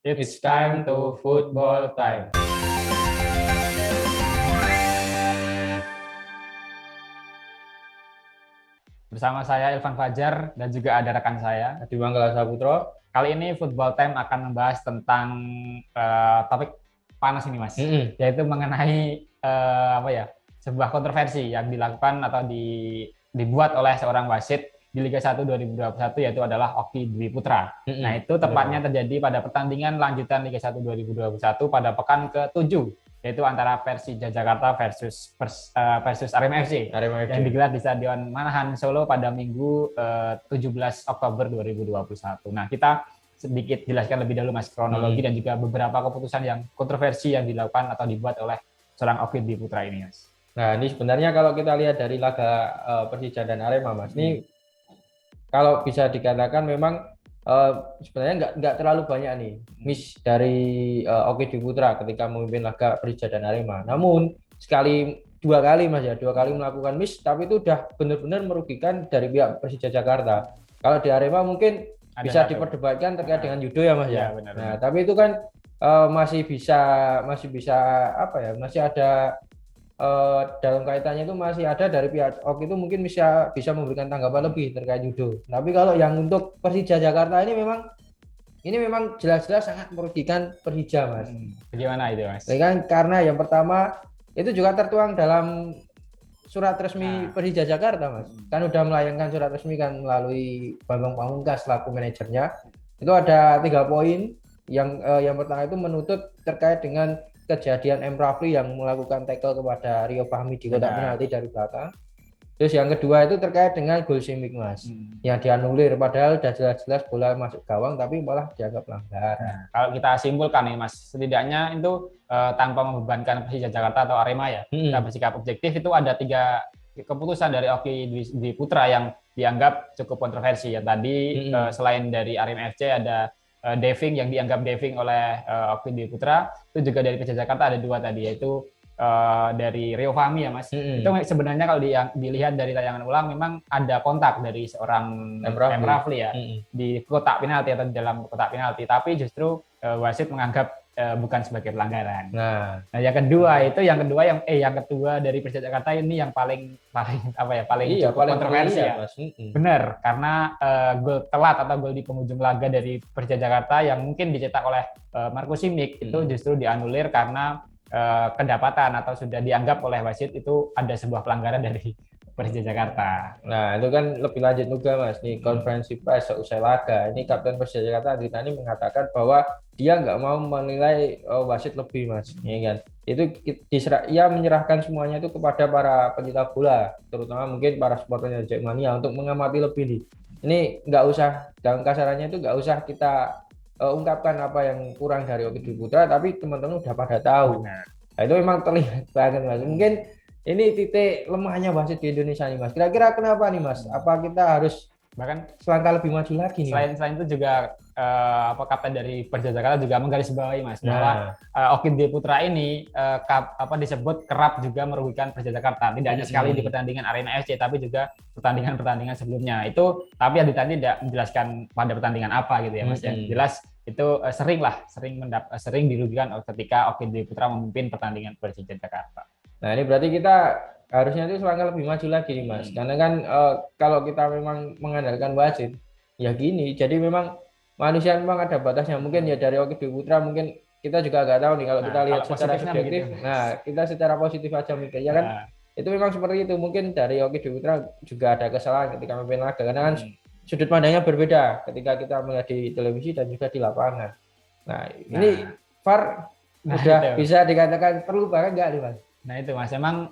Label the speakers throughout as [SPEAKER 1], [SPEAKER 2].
[SPEAKER 1] It's time to football time. Bersama saya Ilvan Fajar dan juga ada rekan saya
[SPEAKER 2] Adi Manggala Saputro.
[SPEAKER 1] Kali ini Football Time akan membahas tentang topik panas ini, Mas. Yaitu mengenai sebuah kontroversi yang dilakukan atau dibuat oleh seorang wasit di Liga 1 2021, yaitu adalah Okky Dwi Putra. Nah, itu tepatnya terjadi pada pertandingan lanjutan Liga 1 2021 pada pekan ke-7, yaitu antara Persija Jakarta versus Arema FC yang digelar di Stadion Manahan Solo pada Minggu 17 Oktober 2021. Nah, kita sedikit jelaskan lebih dahulu, Mas, kronologi dan juga beberapa keputusan yang kontroversi yang dilakukan atau dibuat oleh seorang Okky Dwi Putra ini, Mas.
[SPEAKER 2] Nah, ini sebenarnya kalau kita lihat dari laga Persija dan Arema, Mas, ini kalau bisa dikatakan memang sebenarnya nggak terlalu banyak nih miss dari Okky Dwi Putra ketika memimpin laga Persija dan Arema. Namun dua kali melakukan miss, tapi itu udah benar-benar merugikan dari pihak Persija Jakarta. Kalau di Arema mungkin bisa diperdebatkan terkait dengan judo ya, Mas ya.
[SPEAKER 1] Benar.
[SPEAKER 2] Nah, tapi itu kan masih ada dalam kaitannya itu masih ada dari pihak Okky itu mungkin bisa memberikan tanggapan lebih terkait judo. Tapi kalau yang untuk Persija Jakarta ini memang jelas-jelas sangat merugikan Persija, Mas.
[SPEAKER 1] Bagaimana itu, Mas?
[SPEAKER 2] Karena yang pertama itu juga tertuang dalam surat resmi Persija Jakarta, Mas. Kan udah melayangkan surat resmi kan melalui Bambang Pamungkas selaku manajernya. Itu ada 3 poin. Yang pertama itu menuntut terkait dengan kejadian M. Rafli yang melakukan tackle kepada Rio Fahmi di kotak penalti dari belakang. Terus yang kedua itu terkait dengan gol Simic, Mas, yang dianulir padahal sudah jelas-jelas bola masuk gawang tapi malah dianggap pelanggaran.
[SPEAKER 1] Kalau kita simpulkan nih, Mas, setidaknya itu tanpa membebankan Persija Jakarta atau Arema ya, kita bersikap objektif, itu ada 3 keputusan dari Okky Dwi Putra yang dianggap cukup kontroversi ya. Tadi selain dari Arema FC ada diving yang dianggap diving oleh Okky Dwi Putra, itu juga dari Persija Jakarta ada 2 tadi, yaitu dari Rio Fahmi ya, Mas. Itu sebenarnya kalau dilihat dari tayangan ulang memang ada kontak dari seorang M. Rafli ya di kotak penalti atau di dalam kotak penalti, tapi justru wasit menganggap bukan sebagai pelanggaran. Nah, yang kedua dari Persija Jakarta ini yang paling kontroversi ya. Benar, karena gol telat atau gol di penghujung laga dari Persija Jakarta yang mungkin dicetak oleh Marco Simic itu justru dianulir karena kedapatan atau sudah dianggap oleh wasit itu ada sebuah pelanggaran dari Persija Jakarta.
[SPEAKER 2] Nah, itu kan lebih lanjut juga, Mas. Nih konferensi pers seusai laga, ini Kapten Persija Jakarta Andri Tani mengatakan bahwa dia nggak mau menilai wasit lebih, Mas. Ya kan? Itu ia menyerahkan semuanya itu kepada para pencinta bola, terutama mungkin para supporternya Jackmania untuk mengamati lebih nih. Ini nggak usah, dalam kasarannya itu nggak usah kita ungkapkan apa yang kurang dari Okky Dwi Putra, tapi teman-teman udah pada tahu. Nah, itu memang terlihat banget, Mas. Mungkin ini titik lemahnya wasit di Indonesia nih, Mas. Kira-kira kenapa nih, Mas? Apa kita harus bahkan selangkah lebih maju lagi nih?
[SPEAKER 1] Selain itu juga kapten dari Persija Jakarta juga menggarisbawahi, Mas, bahwa Okky Dwi Putra ini disebut kerap juga merugikan Persija Jakarta. Tidak hanya sekali di pertandingan Arema FC, tapi juga pertandingan sebelumnya. Itu tapi Adi tadi tidak menjelaskan pada pertandingan apa gitu ya, Mas. Yang jelas itu sering dirugikan ketika Okky Dwi Putra memimpin pertandingan Persija Jakarta.
[SPEAKER 2] Nah, ini berarti kita harusnya itu selangkah lebih maju lagi nih, Mas. Karena kan kalau kita memang mengandalkan wasit, ya gini. Jadi memang manusia memang ada batasnya. Mungkin ya dari Okky Dwi Putra mungkin kita juga nggak tahu nih kalau kita lihat secara subjektif. Nah, kita secara positif aja mikir ya kan. Itu memang seperti itu. Mungkin dari Okky Dwi Putra juga ada kesalahan ketika memimpin laga. Karena kan sudut pandangnya berbeda ketika kita melihat di televisi dan juga di lapangan. Nah, ini VAR udah bisa dikatakan perlu banget nggak nih, Mas?
[SPEAKER 1] Nah itu, Mas, memang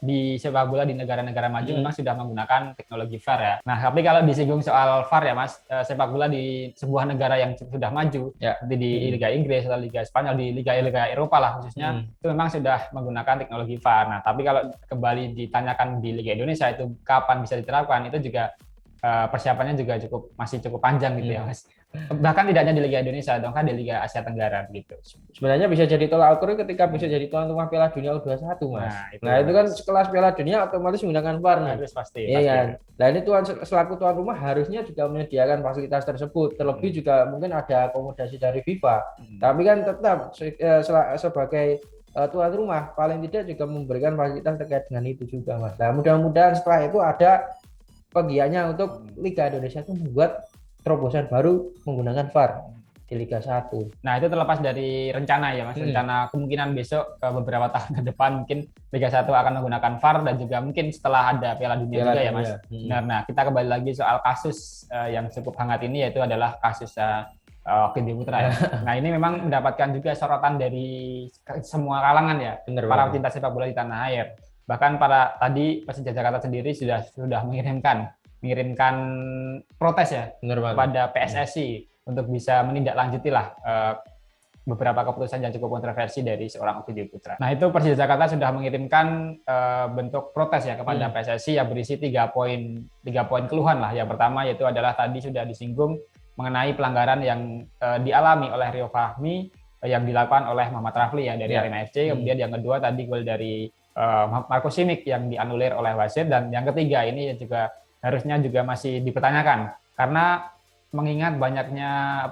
[SPEAKER 1] di sepak bola di negara-negara maju memang sudah menggunakan teknologi VAR ya. Nah, tapi kalau disinggung soal VAR ya, Mas, sepak bola di sebuah negara yang sudah maju, seperti di Liga Inggris atau Liga Spanyol, di Liga Eropa lah khususnya, itu memang sudah menggunakan teknologi VAR. Nah, tapi kalau kembali ditanyakan di Liga Indonesia itu kapan bisa diterapkan, itu juga persiapannya juga masih cukup panjang gitu ya, Mas. Bahkan tidak hanya di Liga Indonesia, dong kan di Liga Asia Tenggara gitu.
[SPEAKER 2] Sebenarnya bisa jadi tolak ukur ketika bisa jadi tuan rumah Piala Dunia U21, Mas. Nah, itu kan
[SPEAKER 1] Mas.
[SPEAKER 2] sekelas Piala Dunia otomatis menggunakan VAR nih.
[SPEAKER 1] Harus pasti,
[SPEAKER 2] Iya kan? Nah, ini selaku tuan rumah harusnya juga menyediakan fasilitas tersebut. Terlebih juga mungkin ada akomodasi dari FIFA. Tapi kan tetap sebagai tuan rumah paling tidak juga memberikan fasilitas terkait dengan itu juga, Mas. Nah, mudah-mudahan setelah itu ada pegiatnya untuk Liga Indonesia itu membuat terobosan baru menggunakan VAR di Liga 1.
[SPEAKER 1] Nah, itu terlepas dari rencana ya, Mas. Rencana kemungkinan besok beberapa tahun ke depan mungkin Liga 1 akan menggunakan VAR dan juga mungkin setelah ada Piala Dunia juga ya, Mas. Benar. Nah, kita kembali lagi soal kasus yang cukup hangat ini, yaitu adalah kasus Oki Dwi Putra ya. Nah, ini memang mendapatkan juga sorotan dari semua kalangan ya, para pecinta sepak bola di tanah air. Bahkan tadi Persija Jakarta sendiri sudah mengirimkan protes ya kepada PSSI untuk bisa menindaklanjuti lah beberapa keputusan yang cukup kontroversi dari seorang Oki Dwi Putra. Nah, itu Persija Jakarta sudah mengirimkan bentuk protes ya kepada PSSI yang berisi 3 poin keluhan lah. Yang pertama yaitu adalah tadi sudah disinggung mengenai pelanggaran yang dialami oleh Rio Fahmi yang dilakukan oleh Muhammad Rafli ya dari Arema FC. Kemudian yang kedua tadi gol dari Marco Simic yang dianulir oleh wasit, dan yang ketiga ini juga harusnya juga masih dipertanyakan karena mengingat banyaknya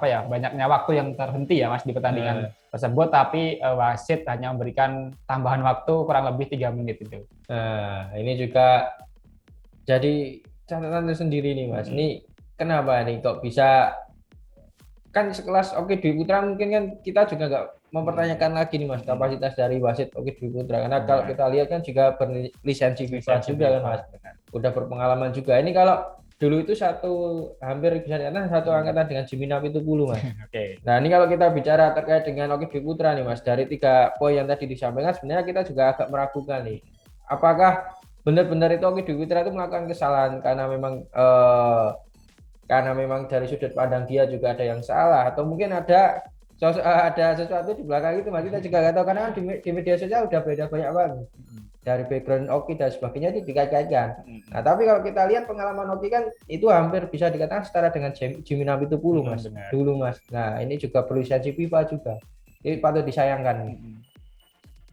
[SPEAKER 1] waktu yang terhenti ya Mas di pertandingan tersebut, tapi wasit hanya memberikan tambahan waktu kurang lebih 3 menit itu.
[SPEAKER 2] Nah, ini juga jadi catatan tersendiri nih Mas. Ini kenapa nih kok bisa, kan sekelas Oki Dwi Putra mungkin kan kita juga nggak mempertanyakan lagi nih Mas kapasitas dari wasit Oki Dwi Putra, karena kalau kita lihat kan juga berlisensi FIFA juga kan Mas, udah berpengalaman juga. Ini kalau dulu itu hampir bisa dikatakan satu angkatan dengan Jimmy Napitupulu Mas. Nah, ini kalau kita bicara terkait dengan Oki Dwi Putra nih Mas, dari 3 poin yang tadi disampaikan sebenarnya kita juga agak meragukan nih, apakah benar-benar itu Oki Dwi Putra itu melakukan kesalahan karena memang dari sudut pandang dia juga ada yang salah, atau mungkin ada sesuatu di belakang itu Mas, kita juga nggak tahu, karena kan di media sosial udah beda banyak banget dari background Oki dan sebagainya itu dikait-kaitkan. Nah, tapi kalau kita lihat pengalaman Oki kan itu hampir bisa dikatakan setara dengan Jimmy Napitupulu Mas dulu Mas. Nah, ini juga berlisensi FIFA juga, ini patut disayangkan.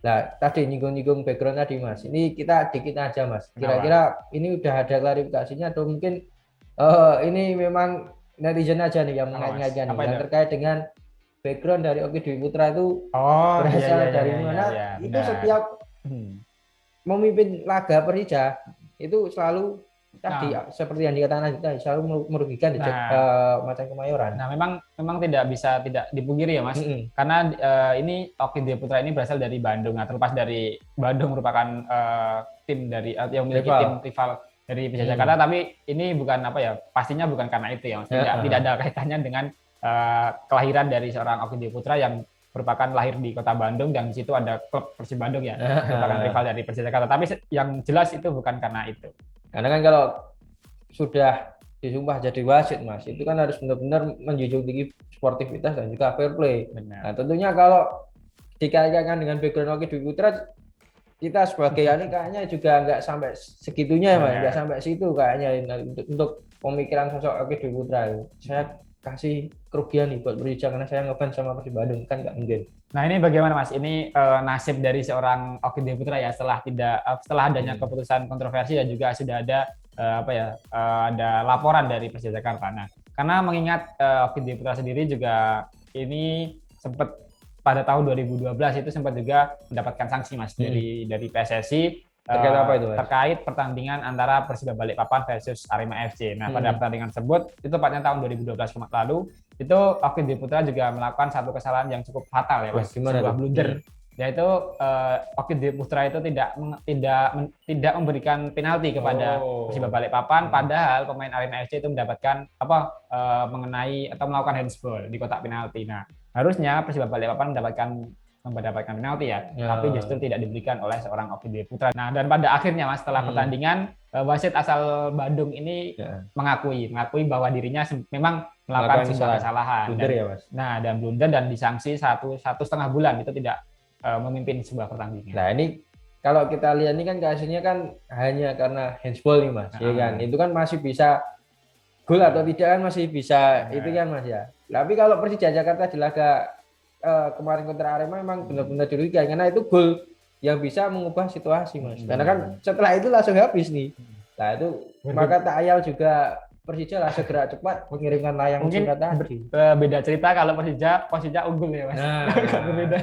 [SPEAKER 2] Nah, tadi nyinggung background tadi Mas, ini kita dikit aja Mas, kira-kira ini udah ada klarifikasinya atau mungkin ini memang netizen aja nih yang mengait-ngaitkan yang terkait dengan background dari Oki Dwi Putra itu berasal dari mana? Itu setiap memimpin laga Persija itu selalu tadi seperti yang dikatakan tadi selalu merugikan di Macan Kemayoran.
[SPEAKER 1] Nah, memang tidak dipungkiri ya Mas, karena ini Oki Dwi Putra ini berasal dari Bandung. Nah, terlepas dari Bandung merupakan tim dari yang memiliki tim rival dari Persija Jakarta, tapi ini bukan pastinya bukan karena itu ya Mas. Tidak ada kaitannya dengan kelahiran dari seorang Oki Dwi Putra yang merupakan lahir di kota Bandung, dan di situ ada klub Persib Bandung ya, merupakan rival dari Persija Jakarta. Tapi yang jelas itu bukan karena itu.
[SPEAKER 2] Karena kan kalau sudah disumpah jadi wasit Mas, itu kan harus benar-benar menjunjung tinggi sportivitas dan juga fair play. Nah, tentunya kalau dikaitkan dengan background Oki Dwi Putra, kita sebagai ini kayaknya juga nggak sampai segitunya Mas, nggak sampai situ kayaknya untuk pemikiran sosok Oki Dwi Putra. Saya kasih kerugian nih buat Persija karena saya ngefans sama Persib Bandung, kan nggak mungkin.
[SPEAKER 1] Nah, ini bagaimana Mas? Ini nasib dari seorang Oki Dwi Putra ya setelah adanya keputusan kontroversi dan juga sudah ada ada laporan dari Persija Jakarta. Nah, karena mengingat Oki Dwi Putra sendiri juga ini sempat pada tahun 2012 itu sempat juga mendapatkan sanksi Mas dari PSSI terkait pertandingan antara Persib Balikpapan versus Arema FC. Nah, pada pertandingan tersebut itu tepatnya tahun 2012 lalu, itu Oki Dwi Putra juga melakukan satu kesalahan yang cukup fatal ya Mas, sebuah blunder, yaitu Oki Dwi Putra itu tidak memberikan penalti kepada Persib Balikpapan, padahal pemain Arema FC itu mendapatkan mengenai atau melakukan handsball di kotak penalti. Nah, harusnya Persib Balikpapan mendapatkan penalti ya, tapi justru tidak diberikan oleh seorang Oki Dwi Putra. Nah, dan pada akhirnya Mas, setelah pertandingan wasit asal Bandung ini mengakui bahwa dirinya memang melakukan sebuah kesalahan. Dan blunder dan disanksi 1,5 bulan itu tidak memimpin sebuah pertandingan.
[SPEAKER 2] Nah, ini kalau kita lihat ini kan kasusnya kan hanya karena handsball nih Mas, ya kan. Itu kan masih bisa gol atau tidak kan masih bisa itu kan Mas ya. Tapi kalau Persija Jakarta di laga kemarin kontra Arema memang benar-benar dirugikan karena itu gol yang bisa mengubah situasi, Mas. Karena kan setelah itu langsung habis nih. Nah itu maka tak ayal juga Persija lah segera cepat mengirimkan layang
[SPEAKER 1] mungkin
[SPEAKER 2] tadi.
[SPEAKER 1] Beda cerita kalau Persija unggul ya, Mas.
[SPEAKER 2] Nah,
[SPEAKER 1] berbeda.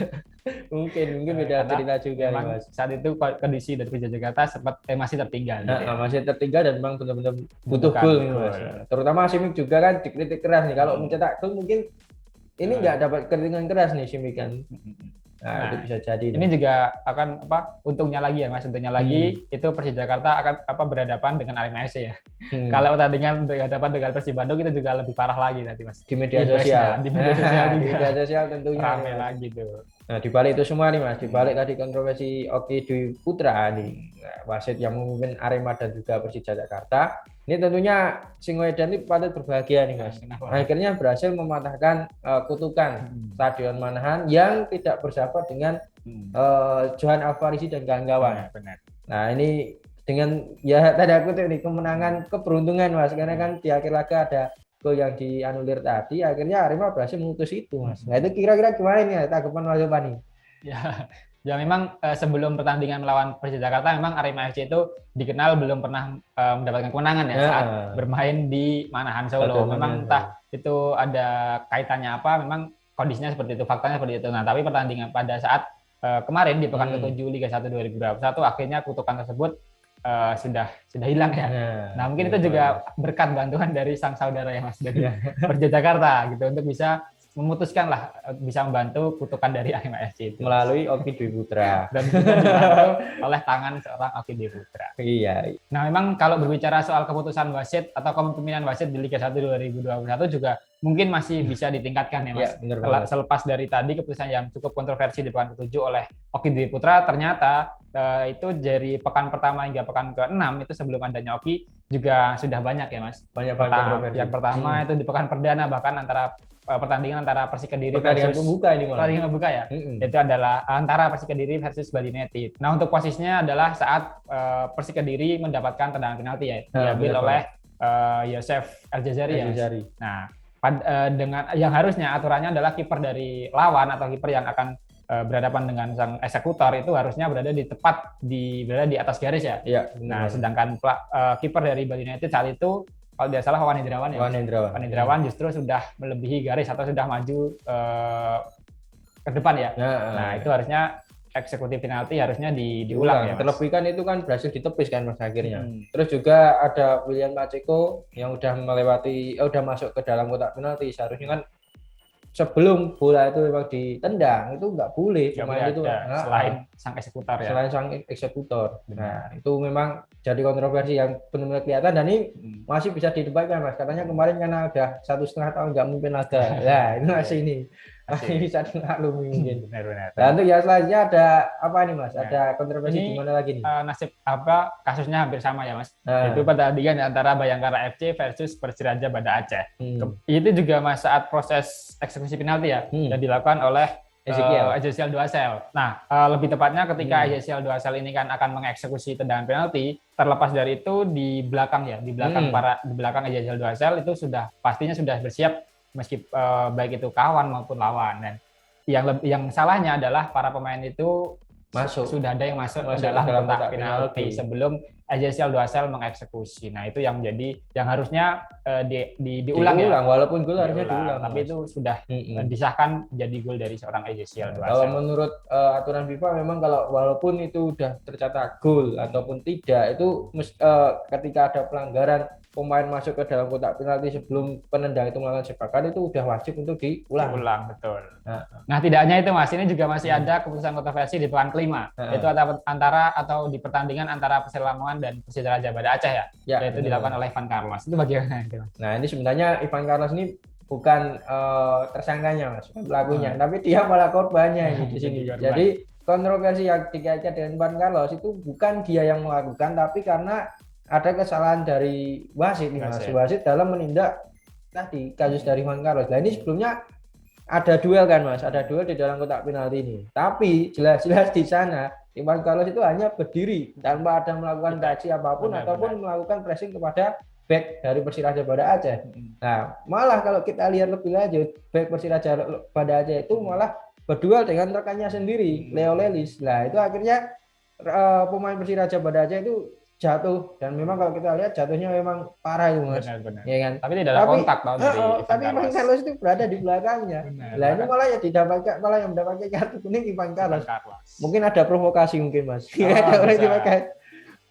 [SPEAKER 2] mungkin beda cerita juga nih, Mas.
[SPEAKER 1] Saat itu kondisi dari Persija Jakarta masih tertinggal.
[SPEAKER 2] Masih tertinggal dan memang benar-benar butuh gol nih, Mas. Terutama Simic juga kan dikritik keras nih. Kalau mencetak gol mungkin ini nggak dapat kritikan keras nih Simic kan. Nah, itu bisa jadi.
[SPEAKER 1] Ini juga akan untungnya lagi ya, Mas. Untungnya lagi itu Persija Jakarta akan berhadapan dengan Arema FC ya. Kalau pertandingan berhadapan dengan Persib Bandung itu juga lebih parah lagi nanti, Mas.
[SPEAKER 2] Di media sosial.
[SPEAKER 1] Di media sosial juga.
[SPEAKER 2] Di media sosial tentunya
[SPEAKER 1] rame lagi tuh.
[SPEAKER 2] Nah, di balik itu semua nih, Mas. Di balik tadi kontroversi Oki Dwi Putra nih, wasit yang memimpin Arema dan juga Persija Jakarta. Ini tentunya Singoedan ini patut berbahagia nih, Mas. Akhirnya berhasil mematahkan kutukan Stadion Manahan yang tidak bersahabat dengan Johan Alvarisi dan kawan-kawan. Nah, ini dengan ya tanda kutip nih kemenangan keberuntungan, Mas. Karena kan di akhir laga ada gol yang dianulir tadi, akhirnya Arema berhasil memutus itu, Mas. Nah, itu kira-kira gimana nih tanggapan Mas Yopani?
[SPEAKER 1] Ya memang sebelum pertandingan melawan Persija Jakarta memang Arema FC itu dikenal belum pernah mendapatkan kemenangan ya saat bermain di Manahan Solo. Memang entah itu ada kaitannya apa, memang kondisinya seperti itu, faktanya seperti itu. Nah, tapi pertandingan pada saat kemarin di pekan ke-7 Liga 1 2021 akhirnya kutukan tersebut sudah hilang ya. Nah, mungkin itu juga berkat bantuan dari sang saudara ya, Mas, dari Persija Jakarta gitu untuk bisa memutuskan lah, bisa membantu kutukan dari Arema FC itu
[SPEAKER 2] melalui Oki Dwi Putra
[SPEAKER 1] dan juga dibantu oleh tangan seorang Oki Dwi Putra.
[SPEAKER 2] Iya.
[SPEAKER 1] Nah, memang kalau berbicara soal keputusan wasit atau kepemimpinan wasit di Liga 1 2021 juga mungkin masih bisa ditingkatkan ya, Mas.
[SPEAKER 2] Ya,
[SPEAKER 1] selepas dari tadi keputusan yang cukup kontroversi di pekan ke-7 oleh Oki Dwi Putra, ternyata itu dari pekan pertama hingga pekan ke-6 itu sebelum adanya Oki juga sudah banyak ya, Mas.
[SPEAKER 2] Banyak kontroversi.
[SPEAKER 1] Yang pertama itu di pekan perdana bahkan pertandingan antara Persik Kediri
[SPEAKER 2] versus
[SPEAKER 1] pertandingan pembuka ya. Itu adalah antara Persik Kediri versus Bali United. Nah, untuk posisinya adalah saat Persik Kediri mendapatkan tendangan penalti ya, diambil oleh Yosef El-Jazari. Nah, dengan yang harusnya aturannya adalah kiper dari lawan atau kiper yang akan berhadapan dengan sang eksekutor itu harusnya berada di atas garis ya. Nah, sedangkan kiper dari Bali United saat itu kalau tidak salah Wan Hendrawan justru sudah melebihi garis atau sudah maju ke depan ya. Nah, itu harusnya eksekutif penalti harusnya diulang ya, Mas.
[SPEAKER 2] Terlebih kan itu kan berhasil ditepis kan, Mas, akhirnya. Terus juga ada William Paceko yang udah udah masuk ke dalam kotak penalti. Seharusnya kan sebelum bola itu memang ditendang itu nggak boleh pemain itu
[SPEAKER 1] selain sang eksekutor ya.
[SPEAKER 2] Selain sang eksekutor. Nah, itu memang jadi kontroversi yang benar-benar kelihatan dan ini masih bisa didebatkan, Mas. Katanya kemarin karena udah 1,5 tahun nggak memimpin laga. Nah, ini masih bisa dimaklumi mungkin.
[SPEAKER 1] Benar.
[SPEAKER 2] Nah, untuk yang selanjutnya ada apa nih, Mas? Ada kontroversi di mana lagi nih?
[SPEAKER 1] Nasib kasusnya hampir sama ya, Mas. Itu pertandingan antara Bayangkara FC versus Persiraja Banda Aceh. Itu juga Mas saat proses eksekusi penalti ya dan dilakukan oleh Ezekiel Duasel. Nah, lebih tepatnya ketika Ezekiel Duasel ini kan akan mengeksekusi tendangan penalti, terlepas dari itu di belakang Ezekiel Duasel itu pastinya sudah bersiap meski baik itu kawan maupun lawan. Dan yang salahnya adalah para pemain itu sudah ada yang masuk ke dalam kotak penalti sebelum Ezekiel Duasel mengeksekusi. Nah, itu yang menjadi yang harusnya diulang ya.
[SPEAKER 2] Walaupun gol harusnya diulang,
[SPEAKER 1] tapi itu sudah disahkan jadi gol dari seorang Ezekiel Duasel.
[SPEAKER 2] Kalau menurut aturan FIFA memang kalau walaupun itu sudah tercatat gol ataupun tidak, itu ketika ada pelanggaran pemain masuk ke dalam kotak penalti sebelum penendang itu melakukan sepakan itu udah wajib untuk diulang.
[SPEAKER 1] Betul. Nah, tidak hanya itu, Mas, ini juga masih ada keputusan kontroversi di pekan kelima. Itu atau di pertandingan antara Persela Lamongan dan Persiraja Banda Aceh ya. Yaitu dilakukan oleh Ivan Carlos. Itu bagaimana itu, Mas?
[SPEAKER 2] Nah, ini sebenarnya Ivan Carlos ini bukan tersangkanya, Mas, pelakunya, tapi dia malah korbannya ini di sini. Jadi kontroversi yang dikaitkan dengan Ivan Carlos itu bukan dia yang melakukan, tapi karena ada kesalahan dari wasit nih, Mas. Wasit dalam menindak tadi kasus dari Ivan Carlos. Nah, ini sebelumnya ada duel kan, Mas, ada duel di dalam kotak penalti ini. Tapi jelas-jelas di sana Ivan Carlos itu hanya berdiri tanpa ada melakukan reaksi apapun ataupun melakukan pressing kepada back dari Persiraja Banda Aceh. Nah, malah kalau kita lihat lebih lanjut, back Persiraja Banda Aceh itu malah berduel dengan rekannya sendiri, Leo Lelis. Nah, itu akhirnya pemain Persiraja Banda Aceh itu jatuh, dan memang kalau kita lihat jatuhnya memang parah itu Mas.
[SPEAKER 1] Benar.
[SPEAKER 2] Ya kan?
[SPEAKER 1] Tapi tidak ada kontak dari
[SPEAKER 2] tapi Ivan Carlos itu berada di belakangnya. Nah, ini malah yang mendapatkan kartu kuning Ivan Carlos. Mungkin ada provokasi mungkin Mas. Ada orang dipakai.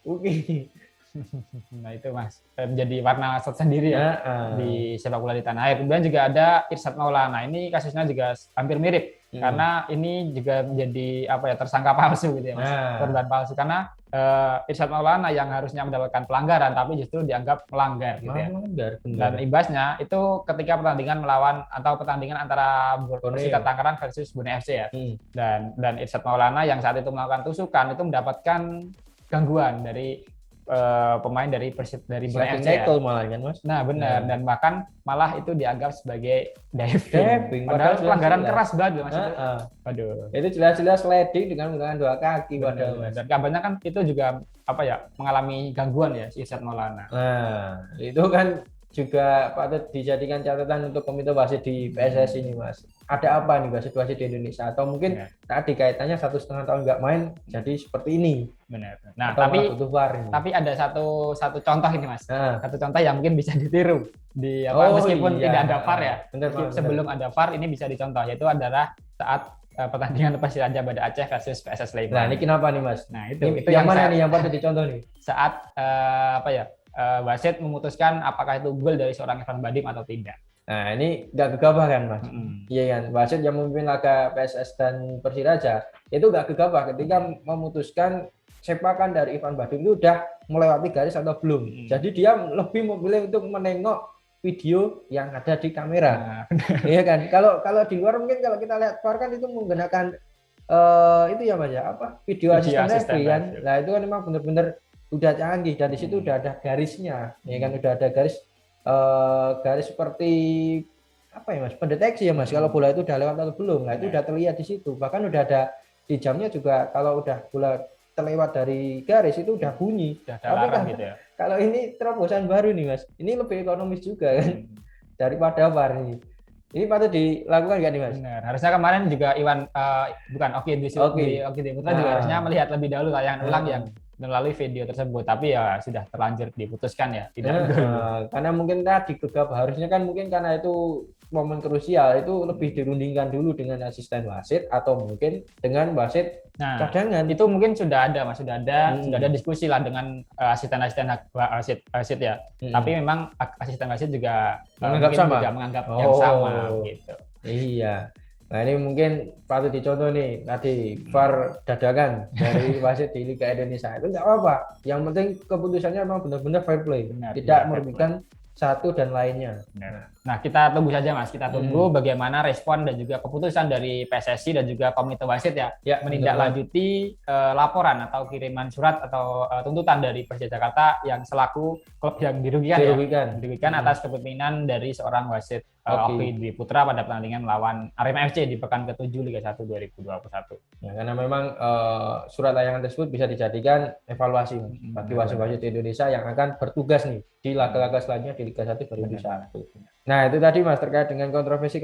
[SPEAKER 2] Mungkin.
[SPEAKER 1] Nah itu Mas, menjadi warna tersendiri ya di sepak bola di tanah air. Kemudian juga ada Irsyad Maulana. Ini kasusnya juga hampir mirip karena ini juga menjadi tersangka palsu gitu ya Mas, korban palsu karena Irsyad Maulana yang harusnya mendapatkan pelanggaran tapi justru dianggap melanggar gitu ya. Dan imbasnya itu ketika pertandingan pertandingan antara Persita Tangerang versus Bone FC ya. Dan Irsyad Maulana yang saat itu melakukan tusukan itu mendapatkan gangguan dari pemain dari Bone FC ya.
[SPEAKER 2] Malah kan Mas.
[SPEAKER 1] Nah benar, dan bahkan malah itu dianggap sebagai diving. Padahal pelanggaran keras banget Mas. Waduh.
[SPEAKER 2] Itu jelas-jelas sliding dengan menggunakan 2 kaki padahal Mas.
[SPEAKER 1] Dan kabarnya kan itu juga mengalami gangguan ya si Irsyad Maulana.
[SPEAKER 2] Nah, itu kan juga patut dijadikan catatan untuk komite wasit di PSSI ini Mas. Ada apa nih wasit-wasit di Indonesia? Atau mungkin tadi kaitannya 1,5 tahun nggak main jadi seperti ini.
[SPEAKER 1] Benar. Nah, tapi ada satu contoh ini Mas. Satu contoh yang mungkin bisa ditiru di meskipun tidak ada VAR ya. Sebelum ada VAR ini bisa dicontoh, yaitu adalah saat pertandingan Persiraja Banda Aceh versus PSS Sleman.
[SPEAKER 2] Nah, ini kenapa nih Mas?
[SPEAKER 1] Nah, itu
[SPEAKER 2] yang mana nih yang patut dicontoh nih?
[SPEAKER 1] Saat wasit memutuskan apakah itu gol dari seorang Evan Badim atau tidak.
[SPEAKER 2] Nah, ini nggak gegabah kan Mas? Iya kan, wasit yang memimpin laga PSS dan Persiraja itu nggak gegabah ketika memutuskan sepakan dari Evan Badim itu udah melewati garis atau belum. Jadi dia lebih memilih untuk menengok video yang ada di kamera. Iya kan? Kalau di luar mungkin kalau kita lihat VAR kan itu menggunakan itu ya Mas ya, video asisten referee kan. Nah, itu kan memang benar-benar udah canggih, dan di situ udah ada garisnya. Ya kan, udah ada garis seperti ya Mas, pendeteksi ya Mas, kalau bola itu udah lewat atau belum. Nah, itu udah terlihat di situ. Bahkan udah ada di jamnya juga, kalau udah bola terlewat dari garis itu udah bunyi. Tapi kan gitu ya. Kalau ini terobosan baru nih Mas, ini lebih ekonomis juga kan daripada VAR ini. Ini patut dilakukan nggak nih Mas?
[SPEAKER 1] Benar. Harusnya kemarin juga Oki Putra juga harusnya melihat lebih dahulu tayangan ulang yang melalui video tersebut, tapi ya sudah terlanjur diputuskan ya tidak
[SPEAKER 2] karena mungkin tadi gegabah, harusnya kan mungkin karena itu momen krusial itu lebih dirundingkan dulu dengan asisten wasit atau mungkin dengan wasit cadangan.
[SPEAKER 1] Itu mungkin sudah ada Mas, sudah ada diskusi lah dengan asisten wasit ya. Tapi memang asisten wasit juga menganggap yang sama gitu.
[SPEAKER 2] Iya. Nah, ini mungkin patut dicontoh nih, tadi VAR dadakan dari wasit di Liga Indonesia itu nggak apa-apa. Yang penting keputusannya memang benar-benar fair play, tidak merugikan satu dan lainnya.
[SPEAKER 1] Nah, kita tunggu saja Mas, kita tunggu bagaimana respon dan juga keputusan dari PSSI dan juga komite wasit ya menindaklanjuti laporan atau kiriman surat atau tuntutan dari Persija Jakarta yang selaku klub yang dirugikan atas kepemimpinan dari seorang wasit Oki Dwi Putra pada pertandingan melawan Arema FC di pekan ke-7 Liga 1 2021.
[SPEAKER 2] Ya, karena memang surat layangan tersebut bisa dijadikan evaluasi bagi wasit-wasit di Indonesia yang akan bertugas nih di laga-laga selanjutnya di Liga 1 2021. Nah, itu tadi Mas terkait dengan kontroversi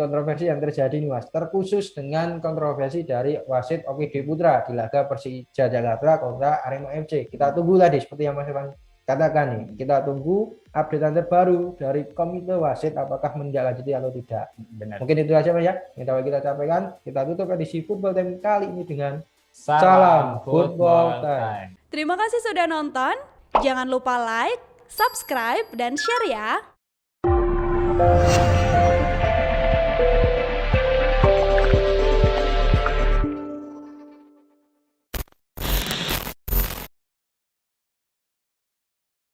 [SPEAKER 2] yang terjadi nih Mas, terkhusus dengan kontroversi dari wasit Oki Dwi Putra di laga Persija Jakarta kontra Arema FC. Kita tunggu tadi seperti yang Mas Evan katakan nih, kita tunggu updatean terbaru dari komite wasit apakah menindaklanjuti atau tidak.
[SPEAKER 1] Benar.
[SPEAKER 2] Mungkin itu aja Mas ya yang kita sampaikan. Kita tutup edisi Football Time kali ini dengan salam Football Time.
[SPEAKER 3] Terima kasih sudah nonton. Jangan lupa like, subscribe, dan share ya.